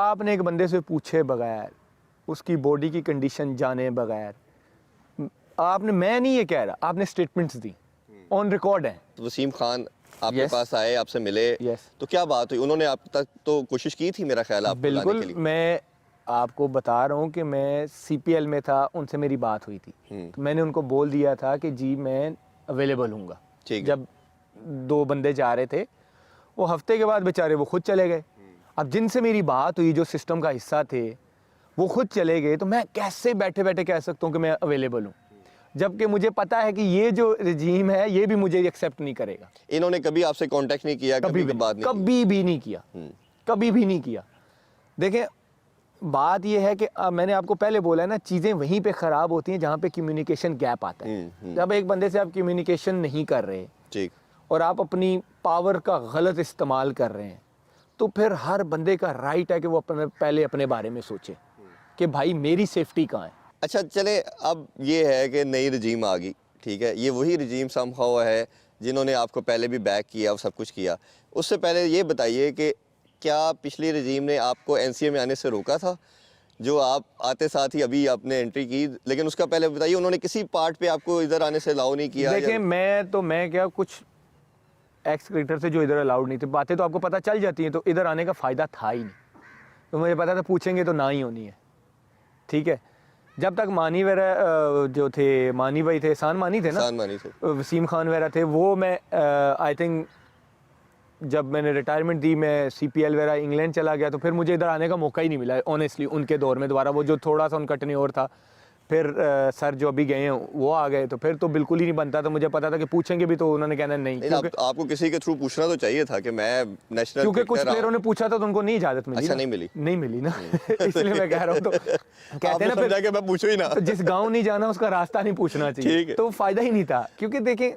आपने एक बंदे से पूछे बगैर, उसकी बॉडी की कंडीशन जाने बगैर, आपने, मैं नहीं ये कह रहा, आपने स्टेटमेंट्स दी, ऑन रिकॉर्ड है। वसीम खान आपके Yes. पास आए, आपसे मिले, Yes. तो क्या बात हुई? उन्होंने आप तक तो कोशिश की थी मेरा ख्याल आपको लाने बिल्कुल, के लिए। मैं आपको बता रहा हूँ कि मैं CPL में था, उनसे मेरी बात हुई थी, तो मैंने उनको बोल दिया था कि जी मैं अवेलेबल हूँगा। ठीक है। जब 2 बंदे जा रहे थे, वो हफ्ते के बाद बेचारे वो खुद चले गए। अब जिनसे मेरी बात हुई, जो सिस्टम का हिस्सा थे, वो खुद चले गए, तो मैं कैसे बैठे बैठे कह सकता हूँ कि मैं अवेलेबल हूँ, जबकि मुझे पता है कि ये जो रजीम है ये भी मुझे एक्सेप्ट नहीं करेगा। इन्होंने कभी आपसे कांटेक्ट नहीं किया, कभी भी बात नहीं की? कभी भी नहीं किया, कभी भी नहीं किया। देखें, बात ये है कि मैंने आपको पहले बोला है ना, चीज़ें वहीं पे ख़राब होती हैं जहाँ पे कम्युनिकेशन गैप आता है। जब एक बंदे से आप कम्युनिकेशन नहीं कर रहे, ठीक, और आप अपनी पावर का गलत इस्तेमाल कर रहे हैं, तो फिर हर बंदे का राइट है कि वो पहले अपने बारे में सोचे कि भाई मेरी सेफ्टी कहाँ है। अच्छा चले, अब ये है कि नई रजीम आ गई, ठीक है, ये वही रजीम समहाउ है जिन्होंने आपको पहले भी बैक किया और सब कुछ किया। उससे पहले ये बताइए कि क्या पिछली रजीम ने आपको NCA में आने से रोका था, जो आप आते साथ ही अभी आपने एंट्री की, लेकिन उसका पहले बताइए उन्होंने किसी पार्ट पे आपको इधर आने से अलाउ नहीं किया? देखिए, मैं क्या, कुछ एक्स क्रिकेटर से जो इधर अलाउड नहीं थे, बातें तो आपको पता चल जाती हैं, तो इधर आने का फ़ायदा था ही नहीं। तो मुझे पता था पूछेंगे तो ना ही होनी है, ठीक है। जब तक मानी वगैरह जो थे, मानी भाई थे, एहसान मानी थे ना, एहसान मानी थे, वसीम खान वगैरह थे, वो मैं आई थिंक जब मैंने रिटायरमेंट दी, मैं CPL वगैरह इंग्लैंड चला गया, तो फिर मुझे इधर आने का मौका ही नहीं मिला ऑनेस्टली उनके दौर में दोबारा। वो जो थोड़ा सा उनका टेन्योर था, फिर सर जो अभी गए हैं वो आ गए, तो फिर तो बिल्कुल ही नहीं बनता था। मुझे पता था कि पूछेंगे भी तो उन्होंने कहना नहीं, क्योंकि आपको किसी के थ्रू पूछना तो चाहिए था कि मैं नेशनल, क्योंकि कुछ प्लेयरों ने पूछा था तो उनको नहीं इजाजत मिली। अच्छा, नहीं मिली ना इसलिए मैं कह रहा हूँ। तो कहते हैं ना, फिर कि मैं पूछूं ही ना, तो जिस गाँव नहीं जाना उसका रास्ता नहीं पूछना चाहिए, तो फायदा ही नहीं था। क्योंकि देखें,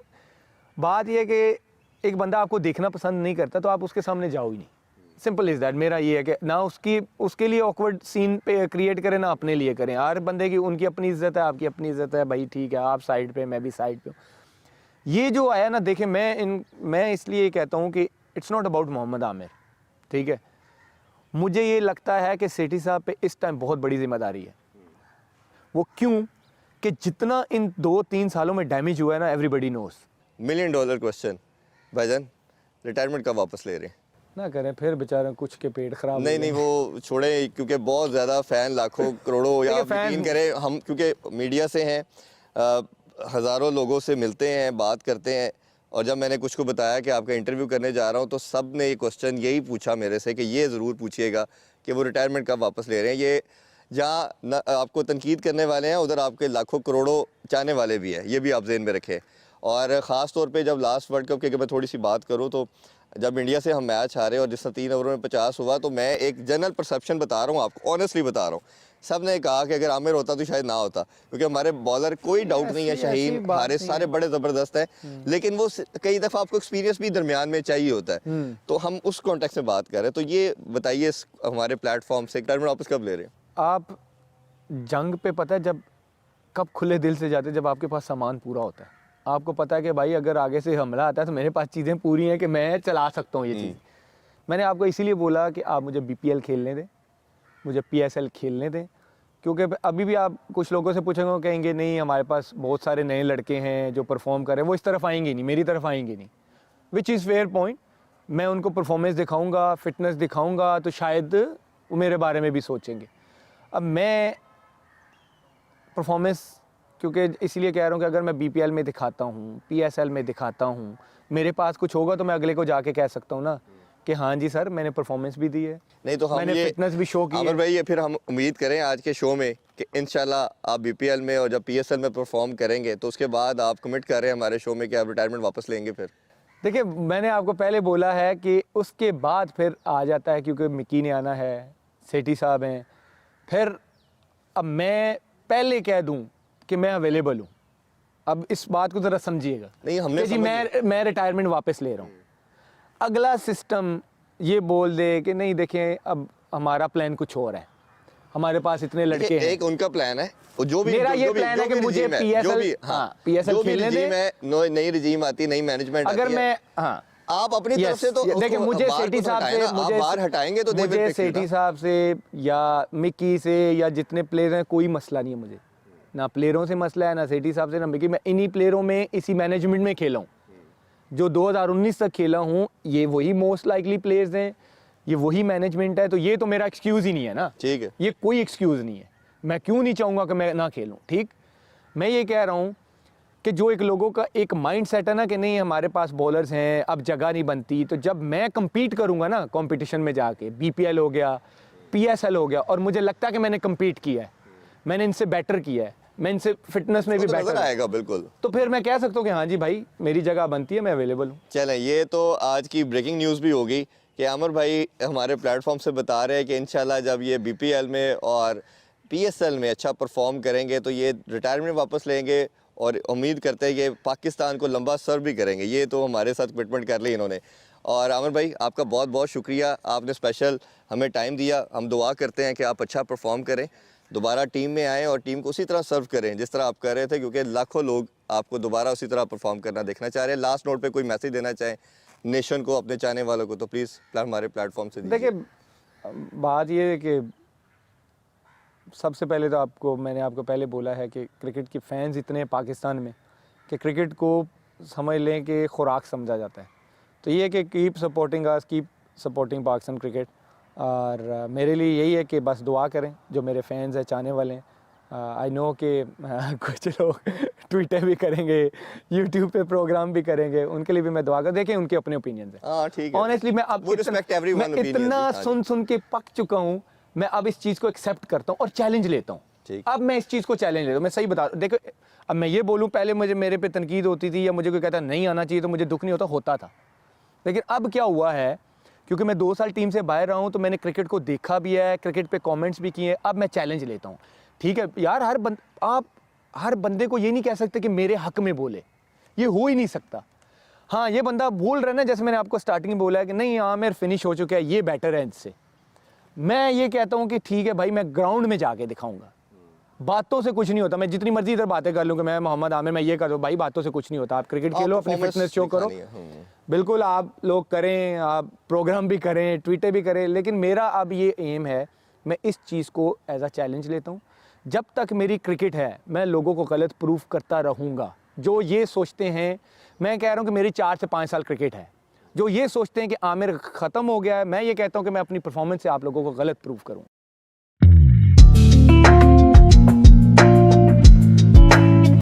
बात यह है कि एक बंदा आपको देखना पसंद नहीं करता तो आप उसके सामने जाओ ही नहीं, सिंपल इज़ दैट। मेरा ये है कि ना उसके लिए ऑकवर्ड सीन पे क्रिएट करें, ना अपने लिए करें। हर बंदे की उनकी अपनी इज्जत है, आपकी अपनी इज्जत है, भाई ठीक है, आप साइड पे, मैं भी साइड पे हूँ। ये जो आया ना, देखें, मैं इसलिए कहता हूँ कि it's not about Mohammad Aamir, ठीक है। मुझे ये लगता है कि सेठी साहब पे इस टाइम बहुत बड़ी जिम्मेदारी है। वो क्यों कि जितना इन 2-3 सालों में डैमेज हुआ है ना, एवरीबडी नोज। $1 मिलियन क्वेश्चन, भाईजान रिटायरमेंट कब वापस ले रहे हैं? ना करें फिर बेचारा, कुछ के पेट खराब। नहीं, वो छोड़े, क्योंकि बहुत ज़्यादा फ़ैन, लाखों करोड़ों, या यकीन करें, हम क्योंकि मीडिया से हैं, हज़ारों लोगों से मिलते हैं, बात करते हैं, और जब मैंने कुछ को बताया कि आपका इंटरव्यू करने जा रहा हूं, तो सब ने ये क्वेश्चन यही पूछा मेरे से कि ये ज़रूर पूछिएगा कि वो रिटायरमेंट कब वापस ले रहे हैं। ये जहाँ आपको तनकीद करने वाले हैं, उधर आपके लाखों करोड़ों चाहने वाले भी हैं, ये भी आप ज़हन में रखें। और ख़ास तौर पे जब लास्ट वर्ल्ड कप की अगर मैं थोड़ी सी बात करूँ, तो जब इंडिया से हम मैच हारे और जिसने 3 ओवरों में 50 हुआ, तो मैं एक जनरल परसेप्शन बता रहा हूँ आपको, ऑनेस्टली बता रहा हूँ, सब ने कहा कि अगर आमिर होता तो शायद ना होता, क्योंकि हमारे बॉलर, कोई डाउट नहीं है, शाहीन हारिस सारे बड़े ज़बरदस्त हैं, लेकिन वो कई दफ़ा आपको एक्सपीरियंस भी दरमियान में चाहिए होता है। तो हम उस कॉन्टेक्स्ट में बात कर रहे हैं। तो ये बताइए, हमारे प्लेटफॉर्म से रिटायरमेंट वापस कब ले रहे हैं आप? जंग पे पता है जब कब खुले दिल से जाते, जब आपके पास सामान पूरा होता है, आपको पता है कि भाई अगर आगे से हमला आता है तो मेरे पास चीज़ें पूरी हैं कि मैं चला सकता हूँ ये चीज़। मैंने आपको इसीलिए बोला कि आप मुझे BPL खेलने दें, मुझे PSL खेलने दें, क्योंकि अभी भी आप कुछ लोगों से पूछेंगे, कहेंगे नहीं हमारे पास बहुत सारे नए लड़के हैं जो परफॉर्म करें, वो इस तरफ आएंगे नहीं, मेरी तरफ आएंगे नहीं, विच इज़ फेयर पॉइंट। मैं उनको परफॉर्मेंस दिखाऊँगा, फिटनेस दिखाऊँगा, तो शायद वो मेरे बारे में भी सोचेंगे। अब मैं परफॉर्मेंस क्योंकि इसलिए कह रहा हूँ कि अगर मैं BPL में दिखाता हूँ, PSL में दिखाता हूँ, मेरे पास कुछ होगा तो मैं अगले को जाके कह सकता हूँ ना कि हाँ जी सर, मैंने परफॉर्मेंस भी दी है, नहीं तो मैंने फिटनेस भी शो की है। भाई, ये फिर हम उम्मीद करें आज के शो में कि इंशाल्लाह आप BPL में और जब PSL में परफॉर्म करेंगे, तो उसके बाद आप कमिट कर रहे हैं हमारे शो में कि आप रिटायरमेंट वापस लेंगे। फिर देखिए, मैंने आपको पहले बोला है कि उसके बाद फिर आ जाता है, क्योंकि मिकी ने आना है, सेठी साहब हैं, फिर अब मैं पहले कह दूँ कि मैं अवेलेबल हूँ। अब इस बात को ज़रा समझिएगा, नहीं हमने जी मैं रिटायरमेंट वापस ले रहा हूँ। अगला सिस्टम ये बोल दे कि नहीं देखें, अब हमारा प्लान कुछ और है, हमारे पास इतने लड़के हैं। एक उनका प्लान है, जो भी मेरा ये प्लान है कि मुझे PSL खेलने दें। नई रजीम आती, नई मैनेजमेंट अगर मैं आप अपनी तरफ से तो देखिए मुझे सेठी साहब से, आप बाहर हटाएंगे तो मुझे सेठी साहब से या मिक्की से या जितने प्लेयर हैं कोई मसला नहीं है मुझे, ना प्लेयरों से मसला है, ना सेठी साहब से, ना मिक्की। मैं इन्हीं प्लेयरों में इसी मैनेजमेंट में खेला हूँ जो 2019 तक खेला हूँ, ये वही मोस्ट लाइकली प्लेयर्स हैं, ये वही मैनेजमेंट है, तो ये तो मेरा एक्सक्यूज़ ही नहीं है ना। ठीक है, ये कोई एक्सक्यूज़ नहीं है। मैं क्यों नहीं चाहूँगा कि मैं ना खेलूँ, ठीक। मैं ये कह रहा हूँ कि जो एक लोगों का एक माइंड सेट है ना कि नहीं हमारे पास बॉलर्स हैं, अब जगह नहीं बनती, तो जब मैं compete करूँगा ना कंपटीशन में जाके, BPL हो गया, PSL हो गया, और मुझे लगता है कि मैंने compete किया है, मैंने इनसे बेटर किया है, मैं इनसे फिटनेस में भी तो बेटर आएगा बिल्कुल, तो फिर मैं कह सकता हूँ कि हाँ जी भाई मेरी जगह बनती है, मैं अवेलेबल हूँ। चलें, ये तो आज की ब्रेकिंग न्यूज़ भी होगी कि आमिर भाई हमारे प्लेटफॉर्म से बता रहे हैं कि इंशाल्लाह जब ये BPL में और PSL में अच्छा परफॉर्म करेंगे तो ये रिटायरमेंट वापस लेंगे और उम्मीद करते हैं कि पाकिस्तान को लंबा सर्व भी करेंगे। ये तो हमारे साथ कमिटमेंट कर ली इन्होंने। और आमिर भाई आपका बहुत बहुत शुक्रिया, आपने स्पेशल हमें टाइम दिया। हम दुआ करते हैं कि आप अच्छा परफॉर्म करें, दोबारा टीम में आएँ और टीम को उसी तरह सर्व करें जिस तरह आप कर रहे थे, क्योंकि लाखों लोग आपको दोबारा उसी तरह परफॉर्म करना देखना चाह रहे हैं। लास्ट नोट पे कोई मैसेज देना चाहें नेशन को, अपने चाहने वालों को, तो प्लीज़ हमारे प्लेटफॉर्म से दीजिए। देखिए बात ये है कि सबसे पहले तो मैंने आपको पहले बोला है कि क्रिकेट के फैंस इतने हैं पाकिस्तान में कि क्रिकेट को समझ लें कि खुराक समझा जाता है। तो ये है कि keep supporting us, keep supporting Pakistan cricket. और मेरे लिए यही है कि बस दुआ करें जो मेरे फैंस हैं, चाहने वाले हैं। आई नो कि कुछ लोग ट्विटर भी करेंगे, यूट्यूब पे प्रोग्राम भी करेंगे, उनके लिए भी मैं दुआ कर, देखें उनके अपने ओपिनियंस हैं। ठीक है, ऑनेस्टली मैं अब इतना सुन के पक चुका हूँ, मैं अब इस चीज़ को एक्सेप्ट करता हूँ और चैलेंज लेता हूँ। अब मैं इस चीज़ को चैलेंज लेता हूँ, मैं सही बता रहा हूँ। देखो अब मैं ये बोलूँ, पहले मेरे पे तनकीद होती थी या मुझे कोई कहता नहीं आना चाहिए तो मुझे दुख नहीं होता था। लेकिन अब क्या हुआ है, क्योंकि मैं 2 साल टीम से बाहर रहा हूँ तो मैंने क्रिकेट को देखा भी है, क्रिकेट पे कमेंट्स भी किए हैं। अब मैं चैलेंज लेता हूँ, ठीक है यार, आप हर बंदे को ये नहीं कह सकते कि मेरे हक में बोले, ये हो ही नहीं सकता। हाँ, ये बंदा बोल रहा है ना, जैसे मैंने आपको स्टार्टिंग में बोला है कि नहीं आमिर फिनिश हो चुका है, ये बेटर है इससे, मैं ये कहता हूँ कि ठीक है भाई, मैं ग्राउंड में जाके दिखाऊंगा। बातों से कुछ नहीं होता, मैं जितनी मर्जी इधर बातें कर लूँ कि मैं मोहम्मद आमिर, मैं ये कर दूँ, भाई बातों से कुछ नहीं होता। आप क्रिकेट खेलो, अपनी फिटनेस शो करो, बिल्कुल आप लोग करें, आप प्रोग्राम भी करें, ट्वीटें भी करें, लेकिन मेरा अब ये एम है, मैं इस चीज़ को एज अ चैलेंज लेता हूँ। जब तक मेरी क्रिकेट है मैं लोगों को गलत प्रूफ करता रहूँगा। जो ये सोचते हैं, मैं कह रहा हूँ कि मेरी 4 से 5 साल क्रिकेट है, जो ये सोचते हैं कि आमिर ख़त्म हो गया है, मैं ये कहता हूँ कि मैं अपनी परफॉर्मेंस से आप लोगों को गलत प्रूफ करूँ।